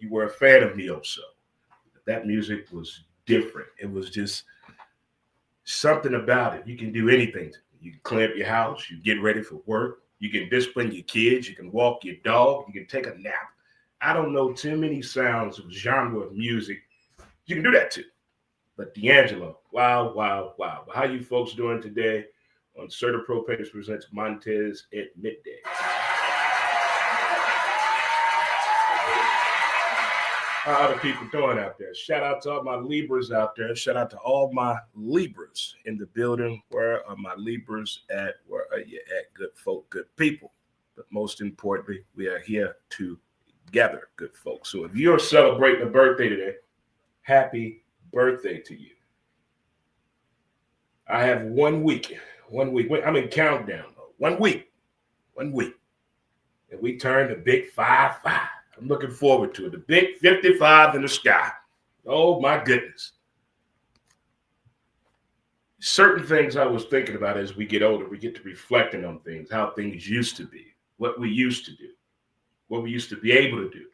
you were a fan of neo-soul. That music was different. It was just something about it. You can do anything. You can clean up your house. You get ready for work. You can discipline your kids. You can walk your dog. You can take a nap. I don't know too many sounds of genre of music you can do that too. But D'Angelo, wow, wow, wow. How you folks doing today on CertaPro presents Montez at midday? How are the people doing out there? Shout out to all my Libras out there. Shout out to all my Libras in the building. Where are my Libras at? Where are you at, good folk, good people? But most importantly, we are here together, good folks. So if you're celebrating a birthday today, happy birthday to you. I have 1 week. 1 week. I'm in countdown mode. 1 week. 1 week. And we turn the big 5-5. I'm looking forward to it. The big 55 in the sky. Oh, my goodness. Certain things I was thinking about as we get older, we get to reflecting on things, how things used to be, what we used to do, what we used to be able to do,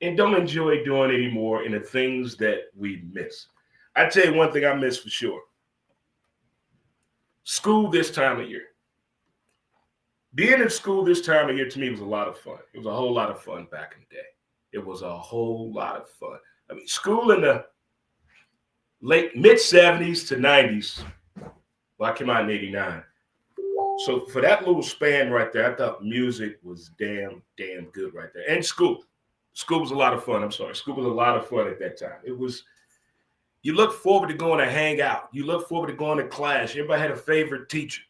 and don't enjoy doing anymore, and the things that we miss. I tell you one thing I miss for sure. School this time of year. Being in school this time of year to me was a lot of fun. It was a whole lot of fun back in the day. It was a whole lot of fun. I mean, school in the mid-70s to 90s. Well, I came out in 89. So for that little span right there, I thought music was damn good right there. And school. School was a lot of fun. I'm sorry. School was a lot of fun at that time. It was, you look forward to going to hang out. You look forward to going to class. Everybody had a favorite teacher.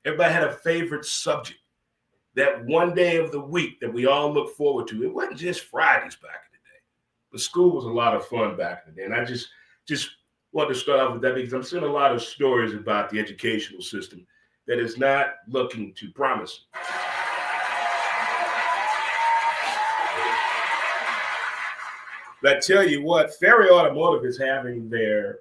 Everybody had a favorite subject. That one day of the week that we all look forward to. It wasn't just Fridays back in the day. But school was a lot of fun back in the day. And I just wanted to start off with that because I'm seeing a lot of stories about the educational system that is not looking too promising. But I tell you what, Ferry Automotive is having their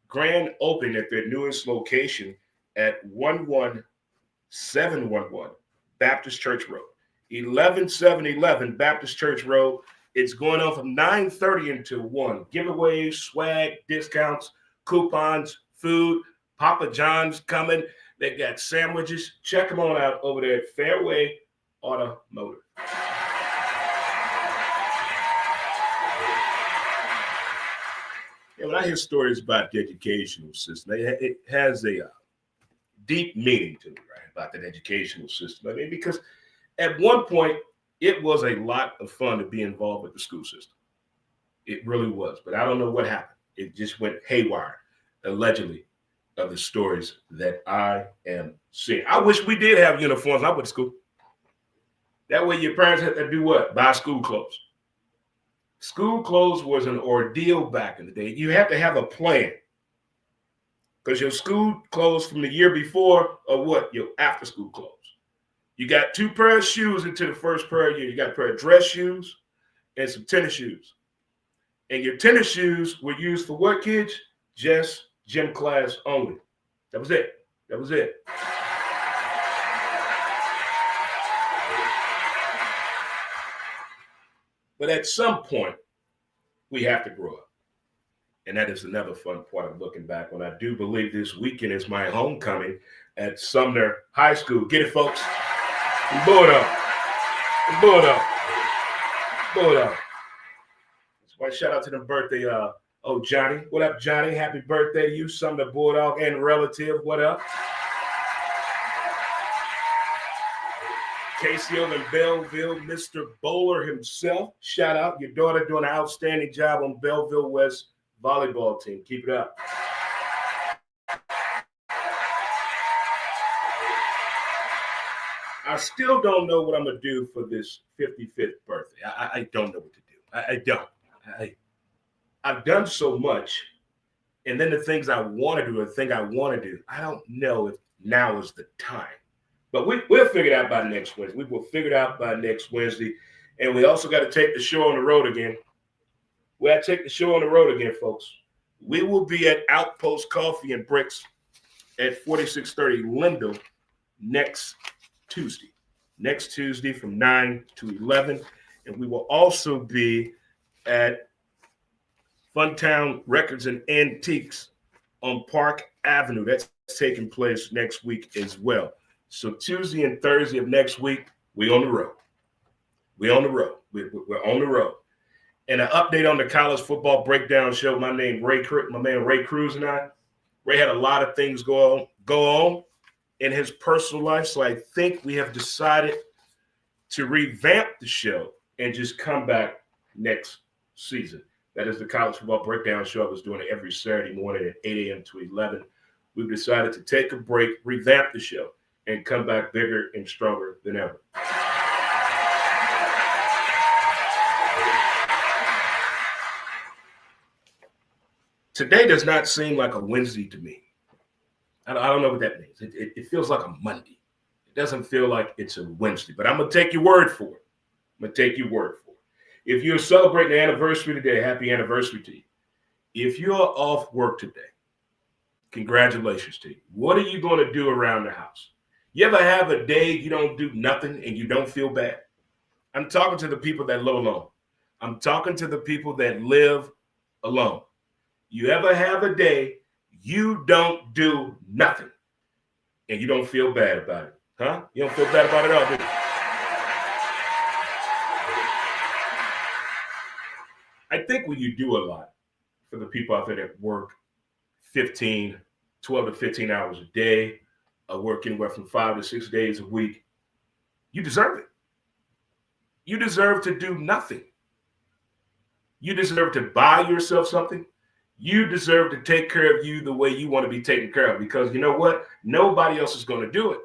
grand opening at their newest location at 11711 Baptist Church Road. 11711 Baptist Church Road. It's going on from 9:30 until 1. Giveaways, swag, discounts, coupons, food. Papa John's coming. They got sandwiches. Check them on out over there at Fairway Automotive. Yeah, when I hear stories about the educational system, it has a deep meaning to me, right, about that educational system. I mean, because at one point, it was a lot of fun to be involved with the school system. It really was. But I don't know what happened. It just went haywire, allegedly, of the stories that I am seeing. I wish we did have uniforms. I went to school. That way your parents had to do what? Buy school clothes. School clothes was an ordeal back in the day. You had to have a plan. Because your school clothes from the year before are what? Your after school clothes. You got 2 pairs of shoes into the first pair of year. You got a pair of dress shoes and some tennis shoes. And your tennis shoes were used for what, kids? Just gym class only. That was it. That was it. But at some point, we have to grow up. And that is another fun part of looking back when I do believe this weekend is my homecoming at Sumner High School. Get it, folks? Blow it up. Blow it up. Blow it up. So shout out to the birthday. Johnny. What up, Johnny? Happy birthday to you. Sumner Bulldog and relative. What up? Casey over in Belleville, Mr. Bowler himself. Shout out. Your daughter doing an outstanding job on Belleville West volleyball team. Keep it up. I still don't know what I'm going to do for this 55th birthday. I don't know what to do. I don't. I've done so much. And then the things I want to do, I don't know if now is the time. But we'll figure it out by next Wednesday. We will figure it out by next Wednesday. And we also got to take the show on the road again. We got to take the show on the road again, folks. We will be at Outpost Coffee and Bricks at 4630 Lindell next Tuesday. Next Tuesday from 9 to 11. And we will also be at Funtown Records and Antiques on Park Avenue. That's taking place next week as well. So Tuesday and Thursday of next week, we on the road. We're on the road. We're on the road. And an update on the college football breakdown show. My man Ray Cruz and I. Ray had a lot of things go on in his personal life. So I think we have decided to revamp the show and just come back next season. That is the college football breakdown show. I was doing it every Saturday morning at 8 a.m. to 11. We've decided to take a break, revamp the show, and come back bigger and stronger than ever. Today does not seem like a Wednesday to me. I don't know what that means. It feels like a Monday. It doesn't feel like it's a Wednesday, but I'm going to take your word for it. I'm going to take your word for it. If you're celebrating the anniversary today, happy anniversary to you. If you're off work today, congratulations to you. What are you going to do around the house? You ever have a day you don't do nothing and you don't feel bad? I'm talking to the people that live alone. I'm talking to the people that live alone. You ever have a day you don't do nothing and you don't feel bad about it? Huh? You don't feel bad about it at all, do you? I think when you do a lot for the people out there that work 12 to 15 hours a day, work anywhere from 5 to 6 days a week, you deserve it. You deserve to do nothing. You deserve to buy yourself something. You deserve to take care of you the way you want to be taken care of, because you know what? Nobody else is going to do it.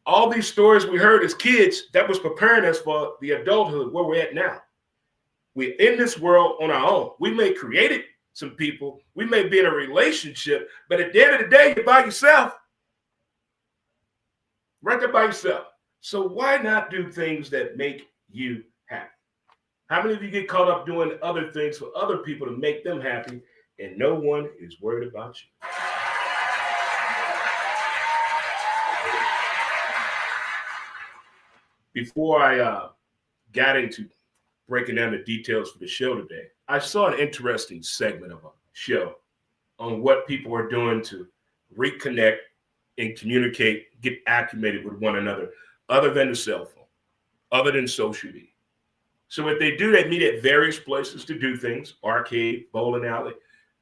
All these stories we heard as kids, that was preparing us for the adulthood where we're at now. We're in this world on our own. We may create some people. We may be in a relationship, but at the end of the day, you're by yourself. Right there by yourself. So why not do things that make you happy? How many of you get caught up doing other things for other people to make them happy, and no one is worried about you? Before I got into breaking down the details for the show today, I saw an interesting segment of a show on what people are doing to reconnect and communicate, get acclimated with one another, other than the cell phone, other than social media. So what they do, they meet at various places to do things, arcade, bowling alley,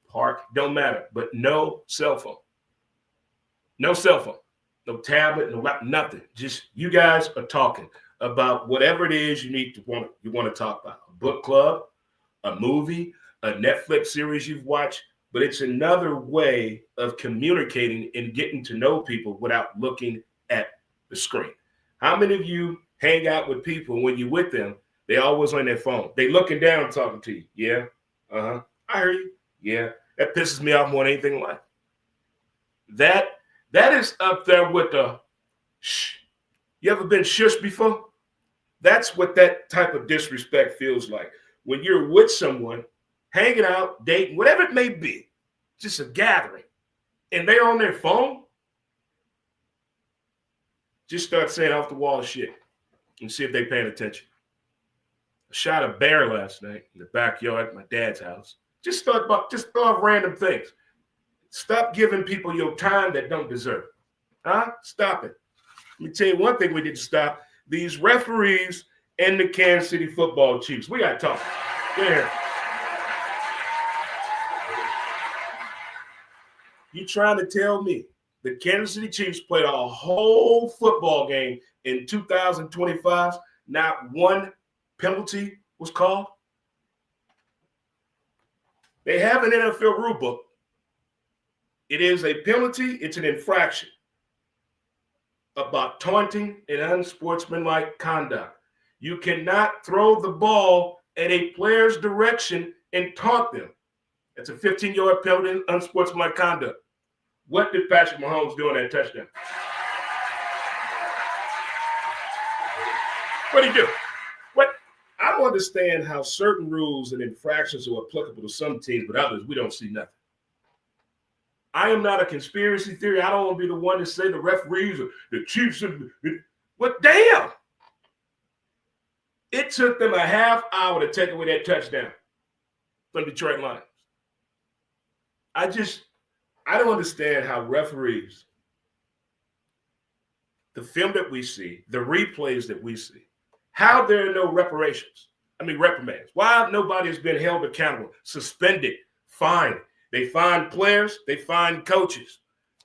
park, don't matter, but no cell phone. No cell phone, no tablet, no laptop, nothing. Just you guys are talking about whatever it is you want to talk about. A book club, a movie, a Netflix series you've watched, but it's another way of communicating and getting to know people without looking at the screen. How many of you hang out with people when you're with them, they always on their phone? They looking down talking to you. Yeah. Uh-huh. I hear you. Yeah. That pisses me off more than anything in life. That is up there with the shh. You ever been shushed before? That's what that type of disrespect feels like. When you're with someone, hanging out, dating, whatever it may be, just a gathering, and they're on their phone, just start saying off the wall shit and see if they're paying attention. I shot a bear last night in the backyard at my dad's house. Just throw out random things. Stop giving people your time that don't deserve it. Huh? Stop it. Let me tell you one thing we need to stop. These referees and the Kansas City football Chiefs. We got to talk. There. You trying to tell me the Kansas City Chiefs played a whole football game in 2025, not one penalty was called? They have an NFL rule book. It is a penalty. It's an infraction about taunting and unsportsmanlike conduct. You cannot throw the ball at a player's direction and taunt them. It's a 15-yard penalty, unsportsmanlike conduct. What did Patrick Mahomes do on that touchdown? What did he do? What? I don't understand how certain rules and infractions are applicable to some teams, but others, we don't see nothing. I am not a conspiracy theory. I don't want to be the one to say the referees or the Chiefs. What damn? It took them a half hour to take away that touchdown from Detroit Lions. I don't understand how referees, the film that we see, the replays that we see, how there are no reprimands. Why nobody has been held accountable, suspended, fined. They fine players, they fine coaches,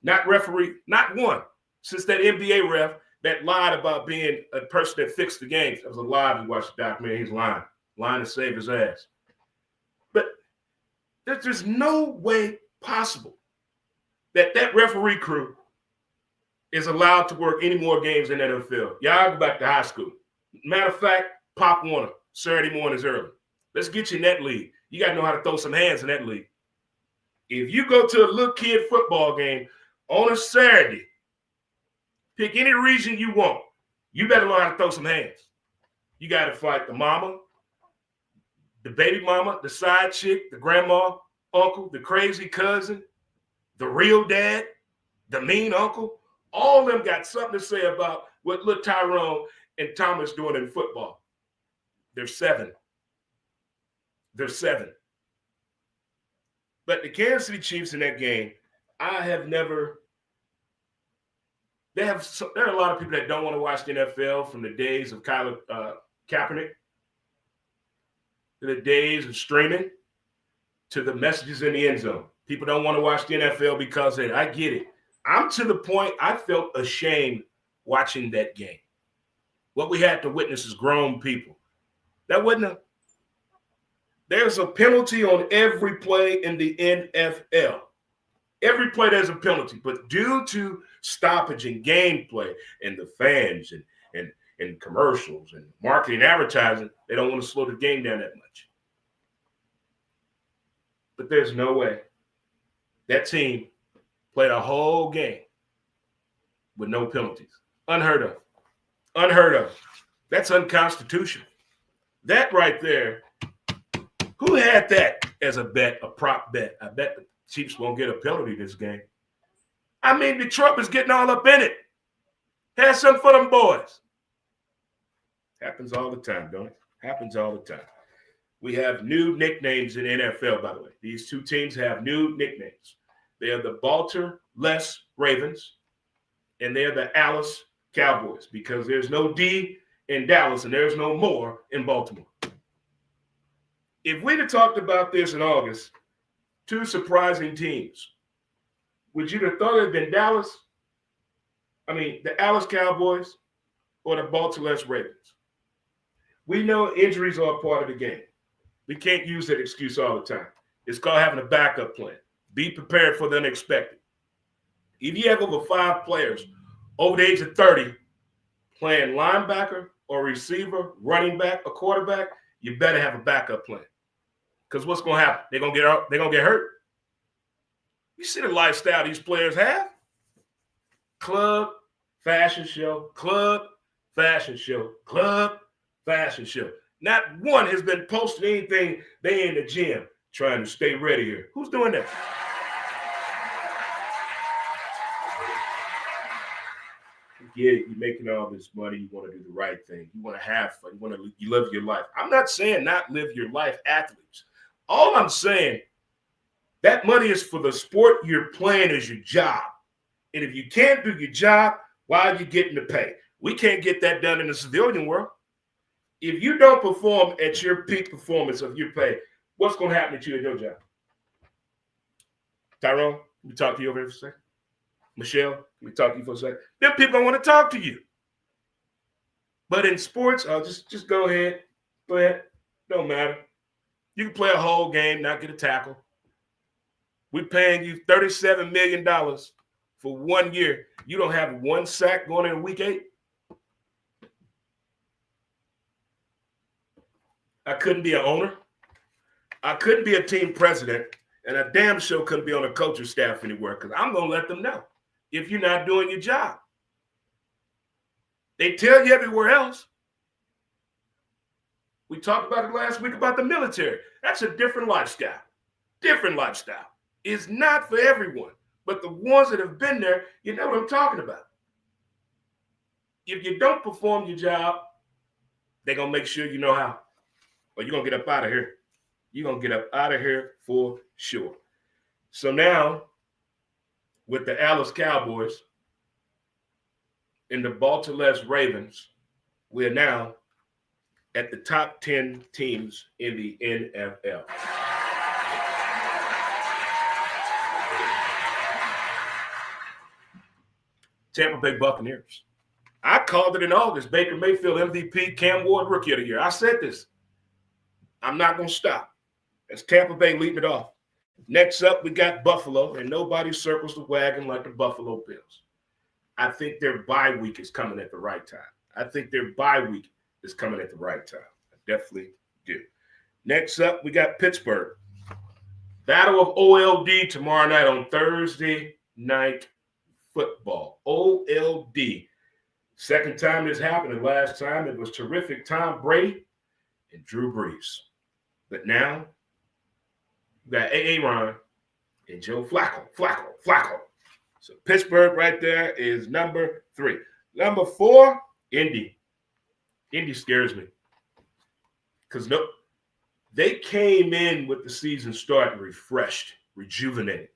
not referee, not one. Since that NBA ref that lied about being a person that fixed the games. That was a lie. You watched the documentary, he's lying to save his ass. But there's no way possible that referee crew is allowed to work any more games in the NFL. Y'all go back to high school. Matter of fact, Pop Warner, Saturday mornings early. Let's get you in that league. You got to know how to throw some hands in that league. If you go to a little kid football game on a Saturday, pick any region you want, you better learn how to throw some hands. You got to fight the mama, the baby mama, the side chick, the grandma, uncle, the crazy cousin, the real dad, the mean uncle. All of them got something to say about what little Tyrone and Thomas doing in football. They're 7. They're 7. But the Kansas City Chiefs in that game, there are a lot of people that don't want to watch the NFL from the days of Kaepernick, to the days of streaming, to the messages in the end zone. People don't want to watch the NFL because of it. I get it. I'm to the point I felt ashamed watching that game. What we had to witness is grown people. There's a penalty on every play in the NFL. Every play there's a penalty, but due to stoppage in gameplay and the fans and commercials and marketing advertising, they don't want to slow the game down that much. But there's no way that team played a whole game with no penalties. Unheard of. Unheard of. That's unconstitutional. That right there, who had that as a bet, a prop bet? I bet the Chiefs won't get a penalty this game. I mean, Detroit was getting all up in it. Had something for them boys. Happens all the time, don't it? Happens all the time. We have new nicknames in NFL, by the way. These two teams have new nicknames. They are the Baltimore-less Ravens, and they're the Dallas Cowboys, because there's no D in Dallas and there's no more in Baltimore. If we'd have talked about this in August, two surprising teams, would you have thought it had been the Dallas Cowboys or the Baltimore-less Ravens? We know injuries are a part of the game. We can't use that excuse all the time. It's called having a backup plan. Be prepared for the unexpected. If you have over 5 players over the age of 30 playing linebacker or receiver, running back, or quarterback, you better have a backup plan. Because what's going to happen? They're going to get hurt. You see the lifestyle these players have? Club, fashion show, club, fashion show, club, fashion show. Not one has been posting anything they in the gym trying to stay ready here. Who's doing that? You get it. You're making all this money. You want to do the right thing. You want to have fun. You live your life. I'm not saying not live your life, athletes. All I'm saying, that money is for the sport you're playing as your job. And if you can't do your job, why are you getting the pay? We can't get that done in the civilian world. If you don't perform at your peak performance of your pay, what's going to happen to you in your job? Tyrone, let me talk to you over here for a second. Michelle, let me talk to you for a second. Them people don't want to talk to you. But in sports, just go ahead. Go ahead. Don't matter. You can play a whole game, not get a tackle. We're paying you $37 million for 1 year. You don't have 1 sack going into week 8. I couldn't be an owner. I couldn't be a team president. And I damn sure couldn't be on a coaching staff anywhere, because I'm going to let them know if you're not doing your job. They tell you everywhere else. We talked about it last week about the military. That's a different lifestyle. Different lifestyle. It's not for everyone. But the ones that have been there, you know what I'm talking about. If you don't perform your job, they're going to make sure you know how. Or you're going to get up out of here. You're going to get up out of here for sure. So now, with the Dallas Cowboys and the Baltimore Ravens, we're now at the top 10 teams in the NFL. Tampa Bay Buccaneers. I called it in August. Baker Mayfield, MVP, Cam Ward, Rookie of the Year. I said this. I'm not going to stop. That's Tampa Bay leading it off. Next up, we got Buffalo, and nobody circles the wagon like the Buffalo Bills. I think their bye week is coming at the right time. I definitely do. Next up, we got Pittsburgh. Battle of OLD tomorrow night on Thursday Night Football. OLD. Second time this happened. The last time it was terrific Tom Brady and Drew Brees. But now, we got Aaron and Joe Flacco. So Pittsburgh right there is number 3. Number 4, Indy. Indy scares me. Because they came in with the season starting refreshed, rejuvenated,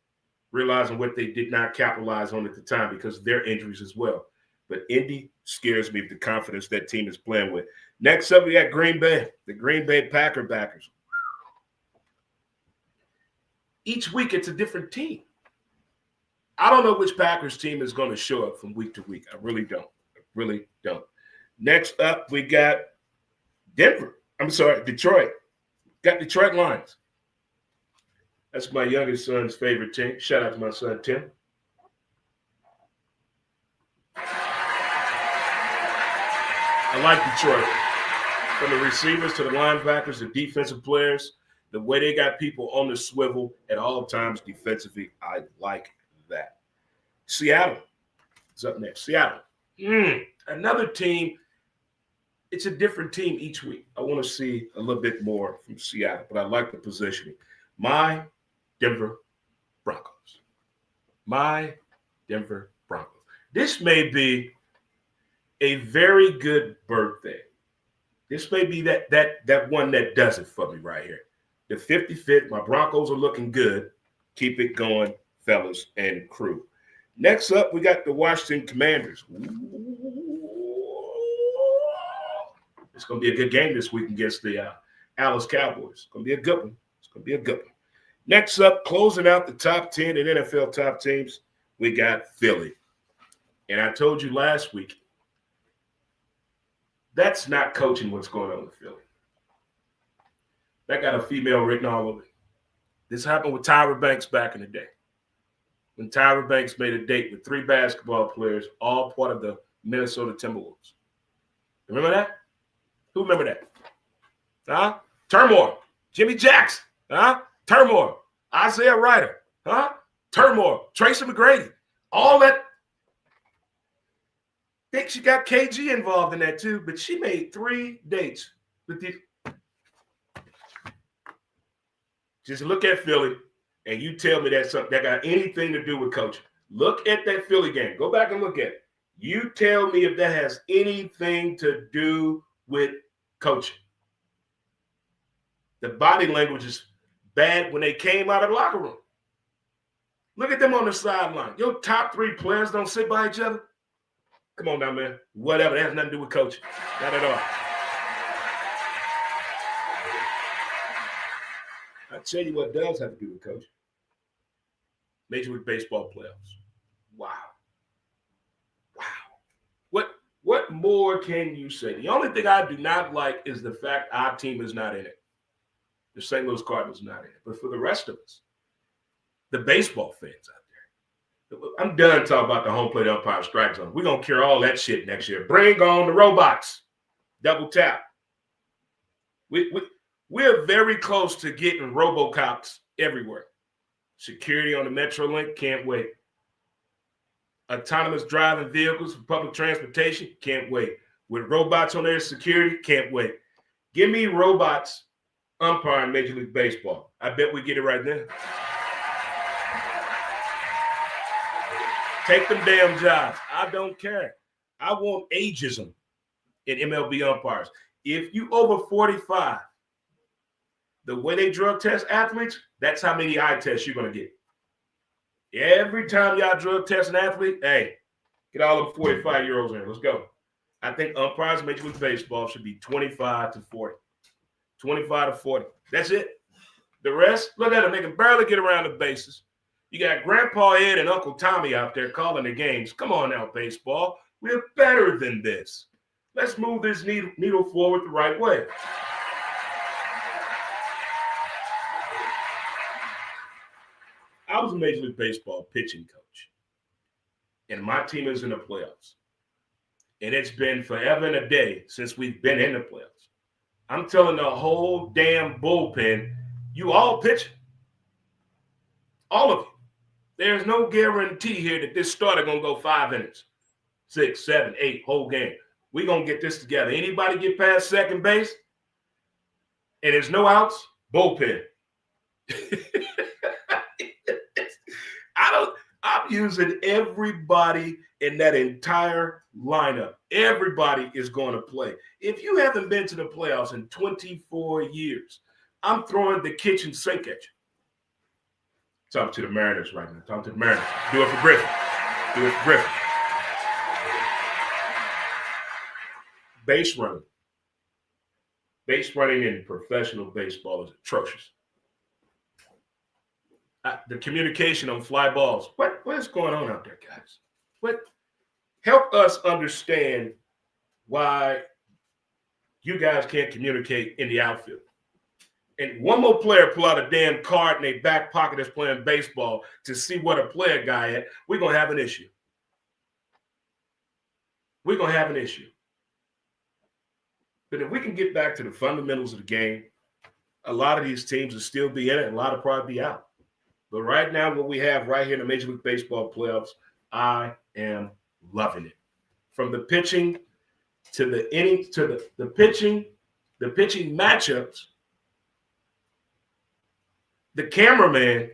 realizing what they did not capitalize on at the time because of their injuries as well. But Indy scares me with the confidence that team is playing with. Next up, we got Green Bay, the Green Bay Packer backers. Each week, it's a different team. I don't know which Packers team is going to show up from week to week. I really don't. Next up, we got Detroit. Got Detroit Lions. That's my youngest son's favorite team. Shout out to my son, Tim. I like Detroit. From the receivers to the linebackers, the defensive players, the way they got people on the swivel at all times defensively, I like that. Seattle is up next. Seattle. Another team. It's a different team each week. I want to see a little bit more from Seattle, but I like the positioning. My Denver Broncos. This may be a very good birthday. This may be that one that does it for me right here. The 55th, my Broncos are looking good. Keep it going, fellas and crew. Next up, we got the Washington Commanders. It's going to be a good game this week against the Dallas Cowboys. It's going to be a good one. Next up, closing out the top 10 in NFL top teams, we got Philly. And I told you last week, that's not coaching what's going on with Philly. That got a female written all over it. This happened with Tyra Banks back in the day. When Tyra Banks made a date with 3 basketball players, all part of the Minnesota Timberwolves. Remember that? Who remember that? Huh? Turmore. Jimmy Jackson. Huh? Turmore. Isaiah Ryder. Huh? Turmore. Tracy McGrady. All that. I think she got KG involved in that too, but she made 3 dates with these. Just look at Philly, and you tell me that's something that got anything to do with coaching. Look at that Philly game. Go back and look at it. You tell me if that has anything to do with coaching. The body language is bad when they came out of the locker room. Look at them on the sideline. Your top 3 players don't sit by each other. Come on now, man. Whatever. That has nothing to do with coaching. Not at all. I tell you what does have to do with coaching. Major League Baseball playoffs. Wow. What more can you say? The only thing I do not like is the fact our team is not in it. The St. Louis Cardinals not in it. But for the rest of us, the baseball fans out there, I'm done talking about the home plate umpire strike zone. We're going to cure all that shit next year. Bring on the robots. Double tap. We're very close to getting RoboCops everywhere. Security on the Metrolink, can't wait. Autonomous driving vehicles for public transportation, can't wait. With robots on their security, can't wait. Give me robots umpiring Major League Baseball. I bet we get it right now. Take them damn jobs. I don't care. I want ageism in MLB umpires. If you over 45, the way they drug test athletes, that's how many eye tests you're going to get. Every time y'all drug test an athlete, hey, get all them 45-year-olds in. Let's go. I think umpires in Major League Baseball should be 25 to 40. 25 to 40. That's it. The rest, look at them. They can barely get around the bases. You got Grandpa Ed and Uncle Tommy out there calling the games. Come on now, baseball. We're better than this. Let's move this needle forward the right way. I was a Major League Baseball pitching coach, and my team is in the playoffs. And it's been forever and a day since we've been in the playoffs. I'm telling the whole damn bullpen, you all pitching. All of you. There's no guarantee here that this starter going to go 5 innings, 6, 7, 8, whole game. We're going to get this together. Anybody get past second base and there's no outs, bullpen. I'm using everybody in that entire lineup. Everybody is going to play. If you haven't been to the playoffs in 24 years, I'm throwing the kitchen sink at you. Talk to the Mariners right now. Talk to the Mariners. Do it for Griffin. Do it for Griffin. Base running. Base running in professional baseball is atrocious. The communication on fly balls. What is going on out there, guys? Help us understand why you guys can't communicate in the outfield. And one more player pull out a damn card in their back pocket that's playing baseball to see what a player guy at, we're going to have an issue. We're going to have an issue. But if we can get back to the fundamentals of the game, a lot of these teams will still be in it and a lot will probably be out. But right now, what we have right here in the Major League Baseball playoffs, I am loving it. From the pitching to the innings to the pitching matchups, the cameraman,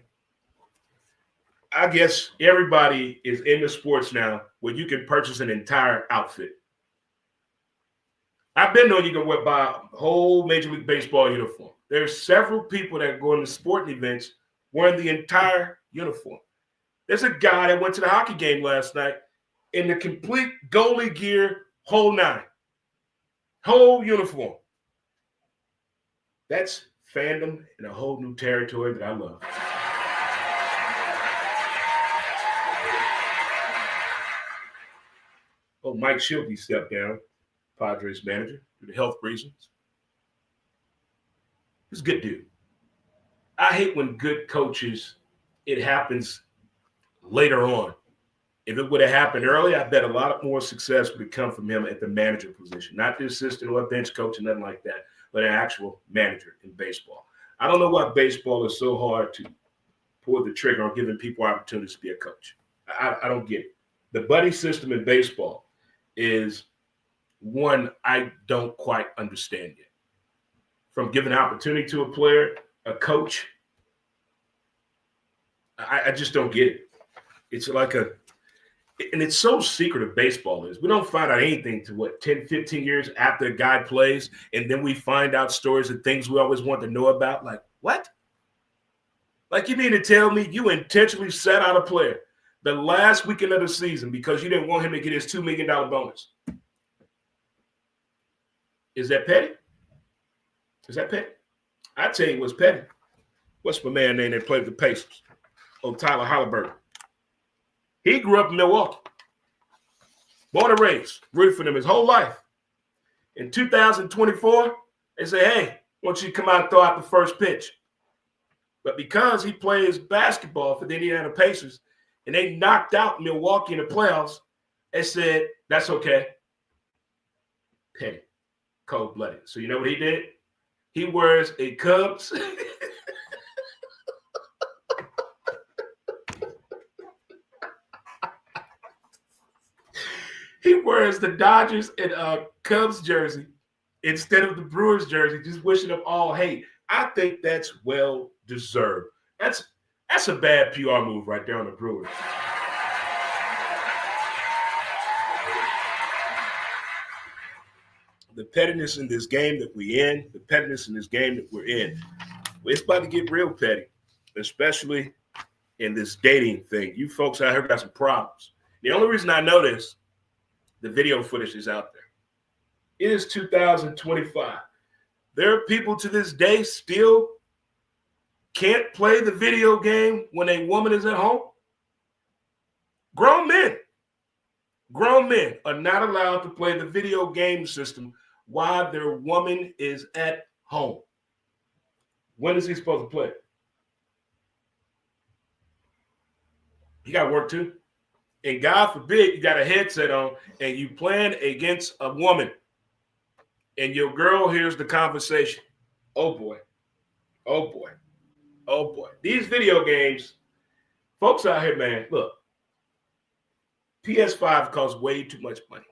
I guess everybody is into sports now where you can purchase an entire outfit. I've been knowing you can buy a whole Major League Baseball uniform. There's several people that go into sporting events wearing the entire uniform. There's a guy that went to the hockey game last night in the complete goalie gear, whole nine. Whole uniform. That's fandom in a whole new territory that I love. Oh, Mike Shilkey stepped down, Padres manager, due to health reasons. He's a good dude. I hate when good coaches, it happens later on. If it would have happened early, I bet a lot more success would have come from him at the manager position. Not the assistant or bench coach and nothing like that, but an actual manager in baseball. I don't know why baseball is so hard to pull the trigger on giving people opportunities to be a coach. I don't get it. The buddy system in baseball is one I don't quite understand yet. From giving opportunity to a player, a coach, I just don't get it. It's like and it's so secretive baseball is. We don't find out anything to 10, 15 years after a guy plays, and then we find out stories of things we always want to know about. Like, what? Like, you mean to tell me you intentionally set out a player the last weekend of the season because you didn't want him to get his $2 million bonus? Is that petty? Is that petty? I tell you what's petty. What's my man name that played with the Pacers? Oh, Tyler Halliburton. He grew up in Milwaukee. Born and raised. Rooted for them his whole life. In 2024, they say, hey, I want you to come out and throw out the first pitch. But because he plays basketball for the Indiana Pacers and they knocked out Milwaukee in the playoffs, they said, that's okay. Petty. Cold-blooded. So you know what he did? He wears a Cubs. He wears the Dodgers and Cubs jersey instead of the Brewers jersey, just wishing them all hate. I think that's well deserved. That's a bad PR move right there on the Brewers. the pettiness in this game that we're in, it's about to get real petty, especially in this dating thing. You folks out here got some problems. The only reason I know this, the video footage is out there. It is 2025. There are people to this day still can't play the video game when a woman is at home. Grown men are not allowed to play the video game system while their woman is at home. When is he supposed to play? You got to work too. And God forbid you got a headset on and you playing against a woman and your girl hears the conversation. Oh boy. Oh boy. Oh boy. These video games, folks out here, man, look, PS5 costs way too much money.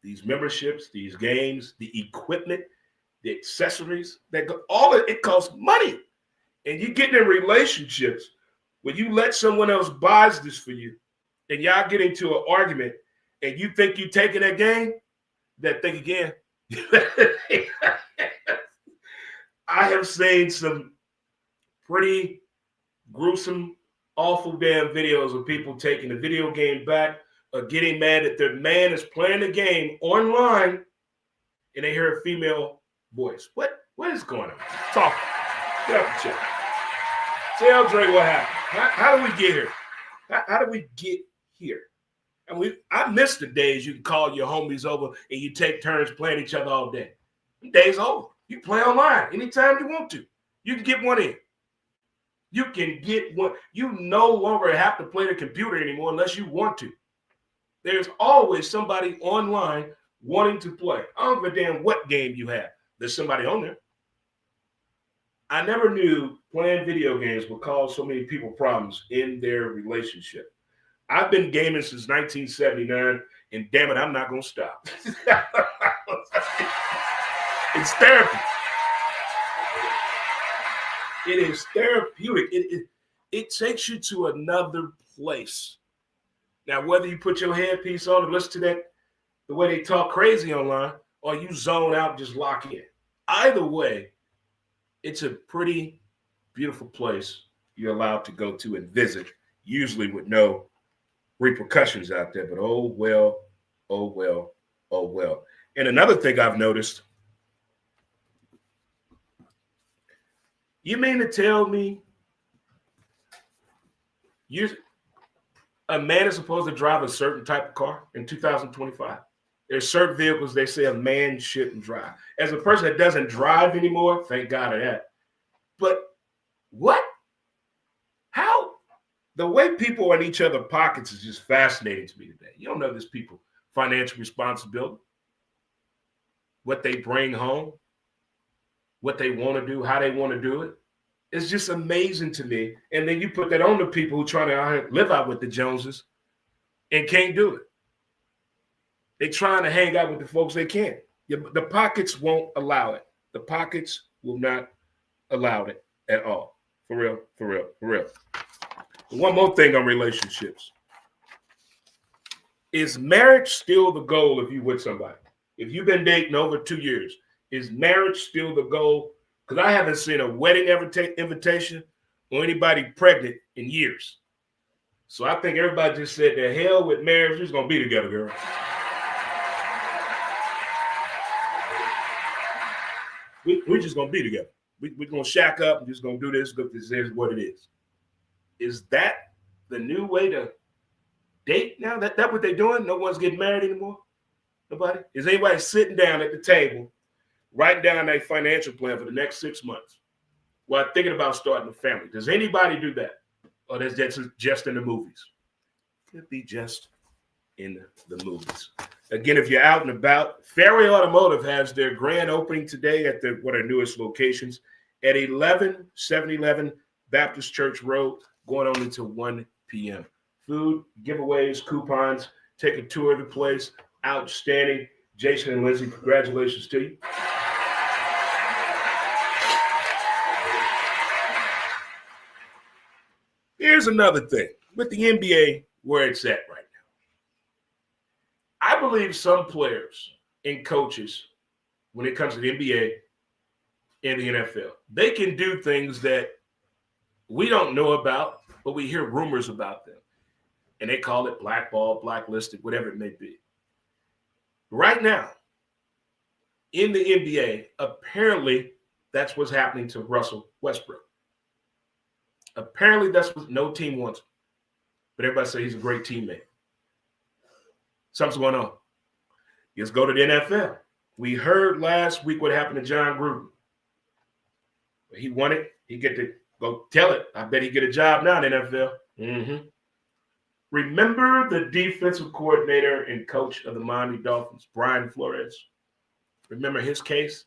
These memberships, these games, the equipment, the accessories, all of it costs money. And you get in relationships when you let someone else buys this for you and y'all get into an argument and you think you're taking that game, that thing again. I have seen some pretty gruesome, awful damn videos of people taking the video game back or getting mad that their man is playing the game online and they hear a female voice. What is going on? Talk. Get up and check. Tell Dre what happened. How do we get here? How do we get here? And I miss the days you can call your homies over and you take turns playing each other all day. The day's over. You play online anytime you want to. You can get one in. You can get one. You no longer have to play the computer anymore unless you want to. There's always somebody online wanting to play. I don't give a damn what game you have. There's somebody on there. I never knew playing video games would cause so many people problems in their relationship. I've been gaming since 1979, and damn it, I'm not going to stop. It's therapy. It is therapeutic. It takes you to another place. Now, whether you put your headpiece on and listen to that, the way they talk crazy online, or you zone out and just lock in. Either way, it's a pretty beautiful place you're allowed to go to and visit, usually with no repercussions out there. But oh well, oh well, oh well. And another thing I've noticed, you mean to tell me a man is supposed to drive a certain type of car in 2025? There's certain vehicles they say a man shouldn't drive. As a person that doesn't drive anymore, thank God of that. But what? How? The way people in each other's pockets is just fascinating to me today. You don't know this people financial responsibility, what they bring home, what they want to do, how they want to do it. It's just amazing to me. And then you put that on the people who trying to live out with the Joneses and can't do it. They're trying to hang out with the folks they can't. The pockets won't allow it. The pockets will not allow it at all. For real, for real, for real. One more thing on relationships. Is marriage still the goal if you with somebody? If you've been dating over 2 years, is marriage still the goal? Because I haven't seen a wedding invitation or anybody pregnant in years. So I think everybody just said, the hell with marriage, we're just going to be together, girl. We're just going to be together. We're going to shack up and just going to do this because this is what it is. Is that the new way to date now? That what they're doing? No one's getting married anymore? Nobody? Is anybody sitting down at the table, writing down their financial plan for the next 6 months while thinking about starting a family? Does anybody do that? Or is that just in the movies? Could be just in the movies. Again, if you're out and about, Ferry Automotive has their grand opening today at one of their newest locations at 711 Baptist Church Road, going on until 1 p.m. Food, giveaways, coupons, take a tour of the place. Outstanding. Jason and Lindsay, congratulations to you. Here's another thing with the NBA where it's at right now. I believe some players and coaches when it comes to the NBA and the NFL. They can do things that we don't know about, but we hear rumors about them. And they call it blackball, blacklisted, whatever it may be. Right now, in the NBA, apparently that's what's happening to Russell Westbrook. Apparently that's what no team wants him. But everybody says he's a great teammate. Something's going on. Let's go to the NFL. We heard last week what happened to John Gruden. He won it. He get to go tell it. I bet he get a job now in the NFL. Mm-hmm. Remember the defensive coordinator and coach of the Miami Dolphins, Brian Flores? Remember his case?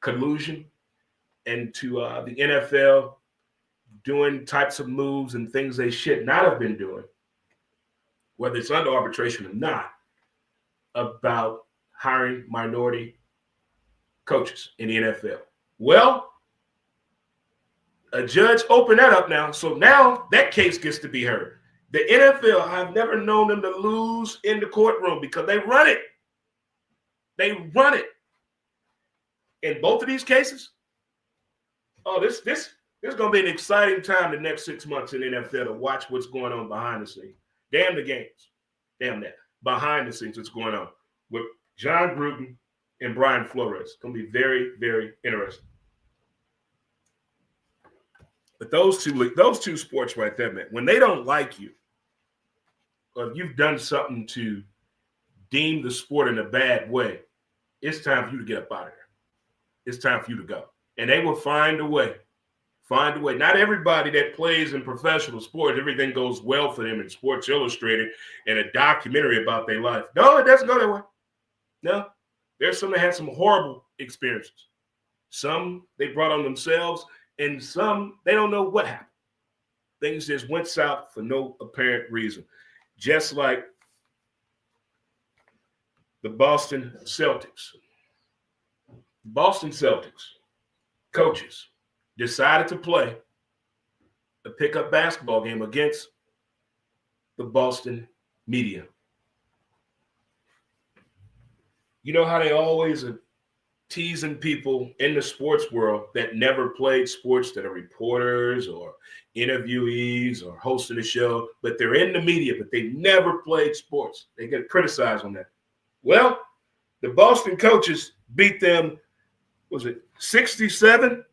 Collusion into the NFL doing types of moves and things they should not have been doing, whether it's under arbitration or not, about hiring minority coaches in the NFL. Well, a judge opened that up now, so now that case gets to be heard. The NFL, I've never known them to lose in the courtroom because they run it. They run it. In both of these cases, this is going to be an exciting time the next 6 months in the NFL to watch what's going on behind the scenes. Damn the games. Damn that. Behind the scenes, what's going on with John Gruden and Brian Flores. It's going to be very, very interesting. But those two sports right there, man, when they don't like you, or if you've done something to deem the sport in a bad way, it's time for you to get up out of there. It's time for you to go. And they will find a way. Find a way. Not everybody that plays in professional sports, everything goes well for them in Sports Illustrated and a documentary about their life. No, it doesn't go that way. No. There's some that had some horrible experiences. Some they brought on themselves, and some they don't know what happened. Things just went south for no apparent reason. Just like the Boston Celtics. Boston Celtics coaches decided to play a pickup basketball game against the Boston media. You know how they always are teasing people in the sports world that never played sports, that are reporters or interviewees or hosting a show, but they're in the media, but they never played sports. They get criticized on that. Well, the Boston coaches beat them, was it 57?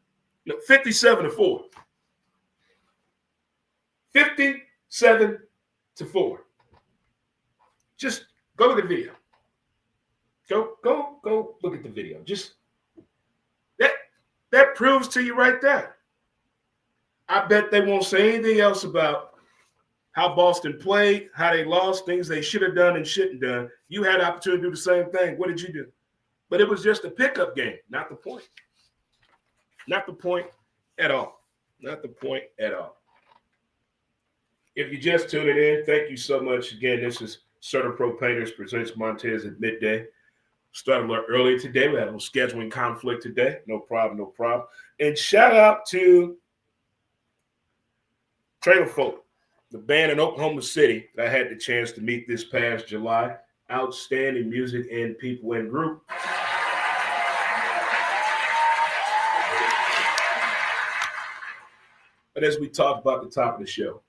No, 57-4. 57-4. Just go look at the video. Go look at the video. Just that proves to you right there. I bet they won't say anything else about how Boston played, how they lost, things they should have done and shouldn't done. You had the opportunity to do the same thing. What did you do? But it was just a pickup game, not the point. Not the point at all. Not the point at all. If you just tuned in, thank you so much. Again, this is CertaPro Painters presents Montez at midday. Started a little early today. We had a little scheduling conflict today. No problem. And shout out to Trailer Folk, the band in Oklahoma City that I had the chance to meet this past July. Outstanding music and people and group. But as we talked about at the top of the show,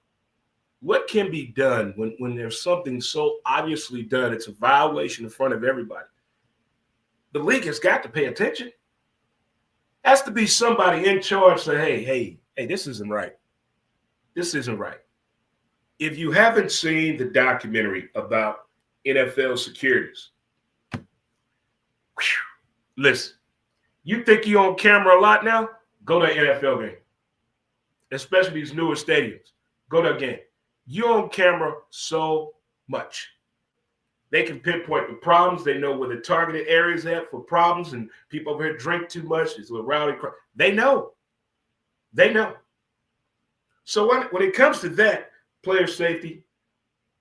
what can be done when there's something so obviously done? It's a violation in front of everybody. The league has got to pay attention. Has to be somebody in charge say, hey, this isn't right. This isn't right. If you haven't seen the documentary about NFL securities, listen, you think you're on camera a lot now? Go to an NFL game, especially these newer stadiums. Go to a game. You're on camera so much. They can pinpoint the problems. They know where the targeted areas at for problems, and people over here drink too much. It's a rowdy crowd. They know. So when it comes to that, player safety,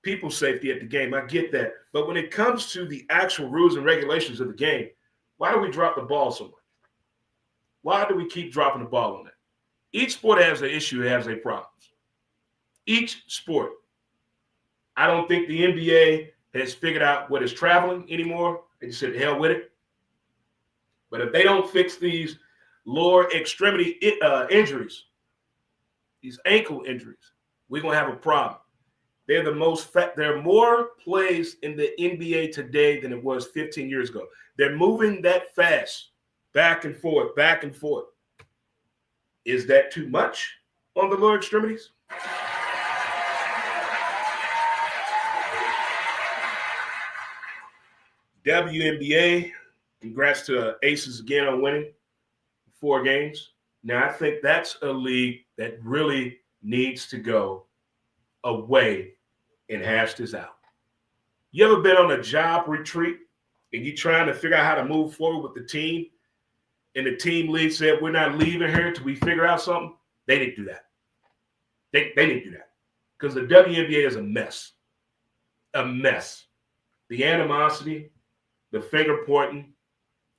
people safety at the game, I get that. But when it comes to the actual rules and regulations of the game, why do we drop the ball so much? Why do we keep dropping the ball on that? Each sport has an issue, has their problems. Each sport. I don't think the NBA has figured out what is traveling anymore. They just said, hell with it. But if they don't fix these lower extremity injuries, these ankle injuries, we're going to have a problem. There are more plays in the NBA today than it was 15 years ago. They're moving that fast, back and forth, back and forth. Is that too much on the lower extremities? WNBA, congrats to Aces again on winning 4 games. Now, I think that's a league that really needs to go away and hash this out. You ever been on a job retreat and you're trying to figure out how to move forward with the team, and the team lead said, we're not leaving here till we figure out something? They didn't do that. They didn't do that because the WNBA is a mess. A mess. The animosity, the finger pointing,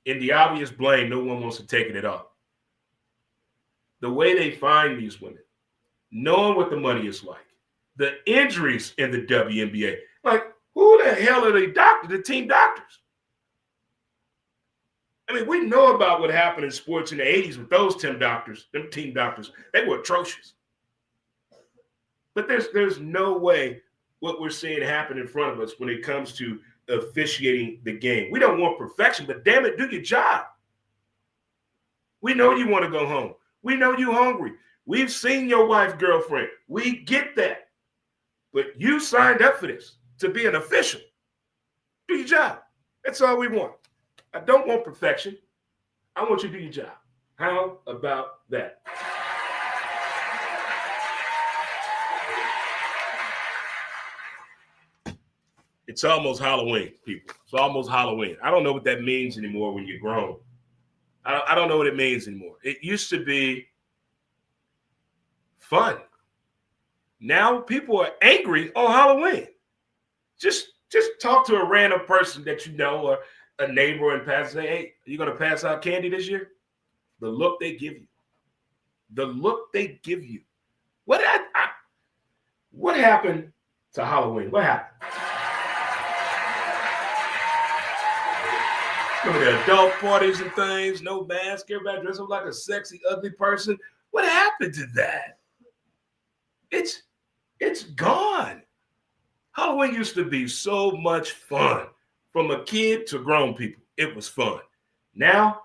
and the obvious blame, no one wants to take it at all. The way they find these women, knowing what the money is like, the injuries in the WNBA, like who the hell are the team doctors? I mean, we know about what happened in sports in the 80s with those team doctors. They were atrocious. But there's no way what we're seeing happen in front of us when it comes to officiating the game. We don't want perfection, but damn it, do your job. We know you want to go home. We know you're hungry. We've seen your wife, girlfriend. We get that. But you signed up for this to be an official. Do your job. That's all we want. I don't want perfection. I want you to do your job. How about that? It's almost Halloween, people. It's almost Halloween. I don't know what that means anymore when you're grown. I don't know what it means anymore. It used to be fun. Now people are angry on Halloween. Just talk to a random person that you know or a neighbor and pass say, hey, are you going to pass out candy this year? The look they give you. The look they give you. What happened to Halloween? What happened? Remember the adult parties and things, no mask, everybody dressed up like a sexy, ugly person. What happened to that? It's gone. Halloween used to be so much fun. From a kid to grown people, it was fun. Now,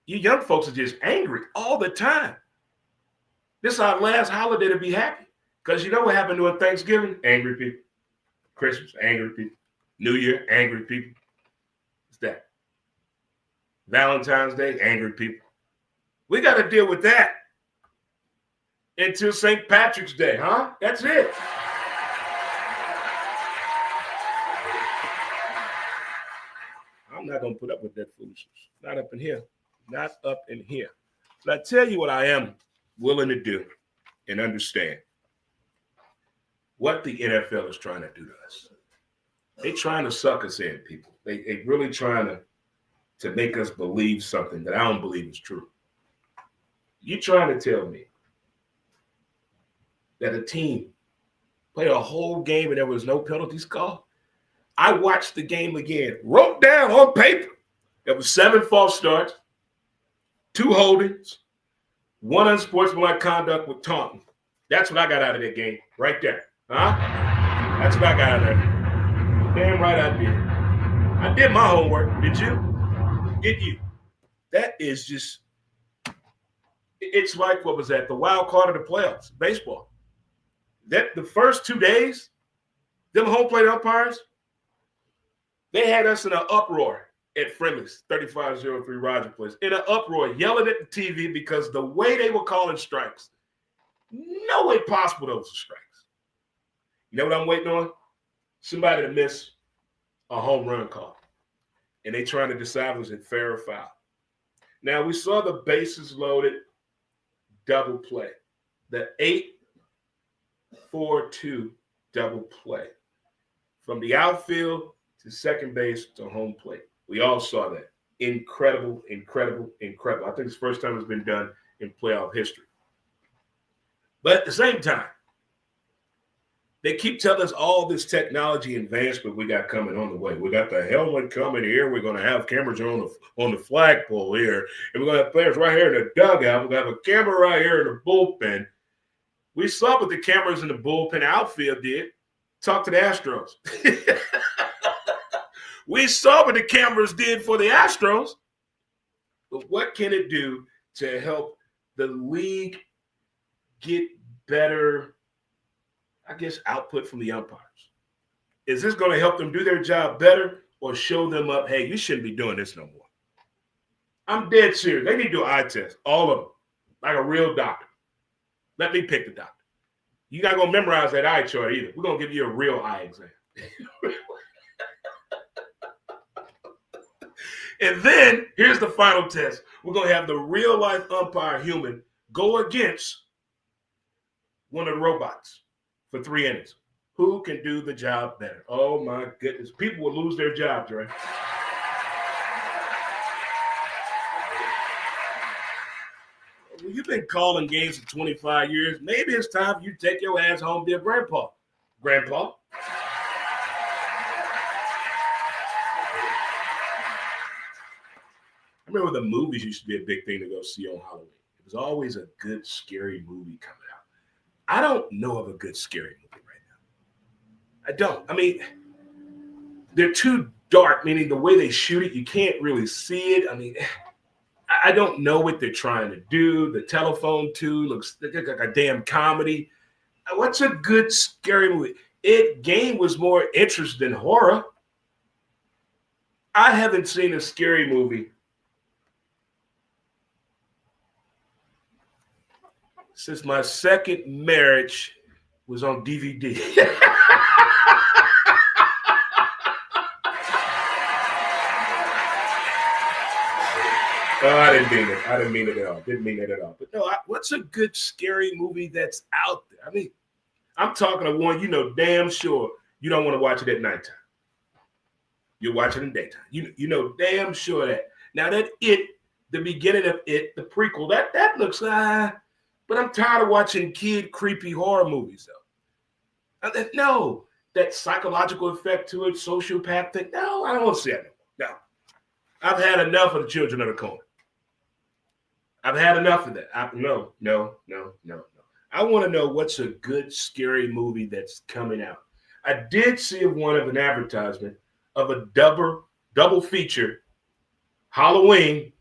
you young folks are just angry all the time. This is our last holiday to be happy. Because you know what happened during Thanksgiving? Angry people. Christmas, angry people. New Year, angry people. What's that? Valentine's Day, angry people. We got to deal with that until St. Patrick's Day, huh? That's it. I'm not going to put up with that foolishness. Not up in here. Not up in here. But I tell you what I am willing to do and understand. What the NFL is trying to do to us. They're trying to suck us in, people. They really trying to make us believe something that I don't believe is true. You're trying to tell me that a team played a whole game and there was no penalties called? I watched the game again, wrote down on paper. There was 7 false starts, 2 holdings, 1 unsportsmanlike conduct with taunting. That's what I got out of that game right there. Huh? That's what I got out of there. Damn right I did. I did my homework. Did you? Did you? That is just, it's like, what was that? The wild card of the playoffs, baseball. That the first 2 days, them home plate umpires, they had us in an uproar at Friendly's, 3503 Roger Place, in an uproar, yelling at the TV because the way they were calling strikes, no way possible those are strikes. You know what I'm waiting on? Somebody to miss a home run call. And they trying to decide was it fair or foul. Now, we saw the bases loaded double play. The 8-4-2 double play. From the outfield to second base to home plate. We all saw that. Incredible, incredible, incredible. I think it's the first time it's been done in playoff history. But at the same time, They keep telling us all this technology advancement we got coming on the way. We got the helmet coming here. We're going to have cameras on the flagpole here. And we're going to have players right here in the dugout. We're going to have a camera right here in the bullpen. We saw what the cameras in the bullpen outfield did. Talk to the Astros. We saw what the cameras did for the Astros. But what can it do to help the league get better, I guess, output from the umpires? Is this going to help them do their job better or show them up, hey, you shouldn't be doing this no more? I'm dead serious. They need to do an eye test, all of them, like a real doctor. Let me pick the doctor. You're not going to memorize that eye chart either. We're going to give you a real eye exam. And then here's the final test. We're going to have the real life umpire human go against one of the robots for 3 innings. Who can do the job better? Oh, my goodness. People will lose their jobs, right? Well, you've been calling games for 25 years. Maybe it's time for you to take your ass home to your grandpa. Grandpa? I remember the movies used to be a big thing to go see on Halloween. It was always a good, scary movie coming out. I don't know of a good, scary movie right now. I don't. I mean, they're too dark, meaning the way they shoot it, you can't really see it. I mean, I don't know what they're trying to do. The telephone, too, looks like a damn comedy. What's a good, scary movie? Game was more interesting than horror. I haven't seen a scary movie since my second marriage was on DVD. I didn't mean it. I didn't mean it at all. Didn't mean it at all. But no, what's a good scary movie that's out there? I mean, I'm talking to one you know damn sure you don't want to watch it at nighttime. You'll watch it in daytime. You know damn sure that. Now that the beginning of it, the prequel, that looks but I'm tired of watching kid creepy horror movies though. No, that psychological effect to it, sociopath thing. No, I don't want to see that. No. I've had enough of the Children of the Corn. I've had enough of that. No. I want to know what's a good, scary movie that's coming out. I did see one of an advertisement of a double feature, Halloween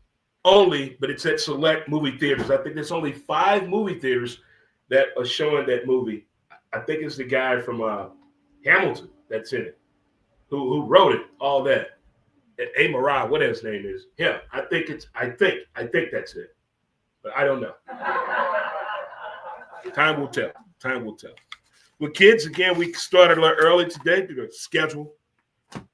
only, but it's at select movie theaters. I think there's only 5 movie theaters that are showing that movie. I think it's the guy from Hamilton that's in it, who wrote it, all that. Mariah, what his name is. Yeah, I think that's it. But I don't know. Time will tell. Time will tell. With kids, again, we started a little early today due to schedule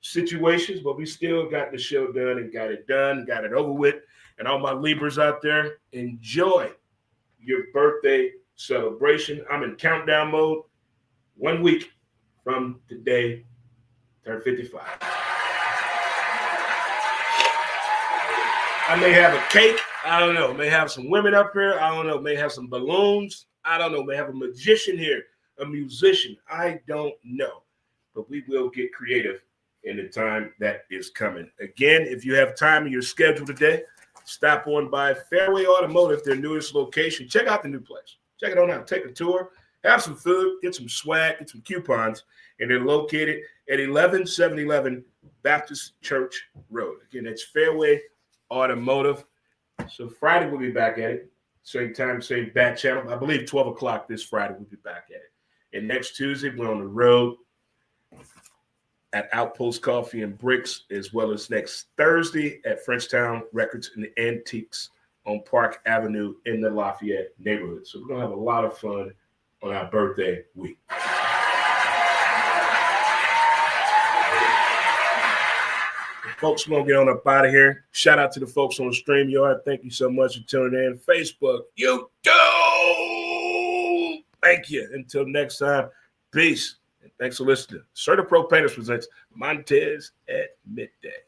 situations, but we still got the show done and got it over with. And all my Libras out there, enjoy your birthday celebration. I'm in countdown mode. 1 week from today, turn 55. I may have a cake. I don't know. May have some women up here. I don't know. May have some balloons. I don't know. May have a magician here, a musician. I don't know. But we will get creative in the time that is coming. Again, if you have time in your schedule today, stop on by Fairway Automotive, their newest location. Check out the new place. Check it on out. Take a tour. Have some food. Get some swag. Get some coupons. And they're located at 11711 Baptist Church Road. Again, that's Fairway Automotive. So Friday we'll be back at it. Same time, same bat channel. I believe 12 o'clock this Friday we'll be back at it. And next Tuesday we're on the road at Outpost Coffee and Bricks, as well as next Thursday at Frenchtown Records and Antiques on Park Avenue in the Lafayette neighborhood. So we're going to have a lot of fun on our birthday week. Folks, we're going to get on up out of here. Shout out to the folks on StreamYard. Thank you so much for tuning in. Facebook, YouTube. Thank you. Until next time, peace. And thanks for listening. CertaPro Painters presents Montez at Midday.